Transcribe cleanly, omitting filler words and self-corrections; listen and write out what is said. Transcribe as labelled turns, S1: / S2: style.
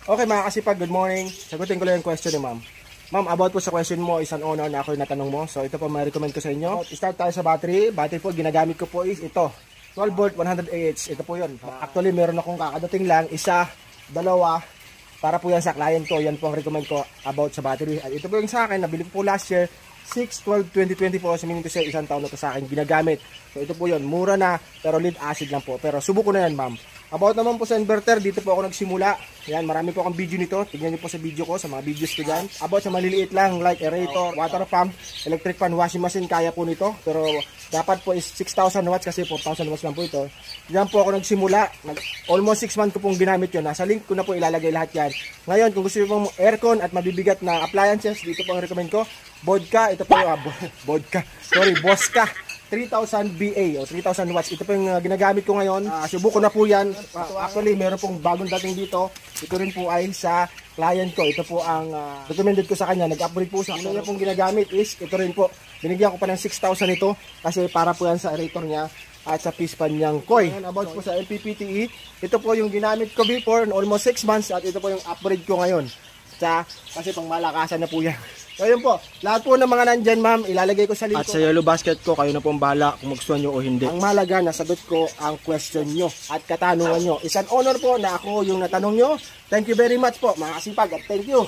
S1: Okay mga kasipag, good morning. Sagutin ko lang yung question ni ma'am. Ma'am, about po sa question mo, is an honor na ako yung natanong mo. So ito po ma-recommend ko sa inyo. Start tayo sa battery. Battery po, ginagamit ko po is ito. 12 volt, 100 Ah. Ito po yun. Actually, meron akong kakadating lang. Isa, dalawa. Para po yan sa client ko. Yan po ang recommend ko about sa battery. At ito po yung sa akin. Nabili ko po last year. 6/12/2020 po. So meaning to say, isang taon na to sa akin ginagamit. So ito po yun. Mura na, pero lead acid lang po. Pero subuko na yan, ma'am. About naman po sa inverter, dito po ako nagsimula. Yan, marami po akong video nito. Tignan niyo po sa video ko, sa mga videos ko dyan. About sa maliliit lang, like aerator, water pump, electric fan, washing machine, kaya po nito. Pero dapat po is 6,000 watts kasi 4,000 watts lang po ito. Diyan po ako nagsimula. Almost 6 months ko pong ginamit yun. Nasa link ko na po ilalagay lahat yan. Ngayon, kung gusto niyo pong aircon at mabibigat na appliances, dito po ang recommend ko. Vodka, ito po yung Bosca. 3,000 BA o 3,000 watts. Ito po yung ginagamit ko ngayon. Subuko na po yan. Actually, meron pong bagong dating dito. Ito rin po ay sa client ko. Ito po ang recommended ko sa kanya. Nag-upgrade po sa kanya. Pong ginagamit is ito rin po. Binigyan ko pa ng 6,000 ito kasi para po yan sa aerator niya at sa pispan niyang koi. About po sa LPPTE, ito po yung ginamit ko before almost 6 months at ito po yung upgrade ko ngayon. Kasi pang malakasan na po yan. So yun po, lahat po ng mga nandyan ma'am, ilalagay ko sa link. At sa yellow basket ko, kayo na pong bahala kung magustuhan nyo o hindi. Ang malaga, nasagot ko ang question nyo at katanungan nyo. Is an honor po na ako yung natanong nyo. Thank you very much po mga kasipag at thank you.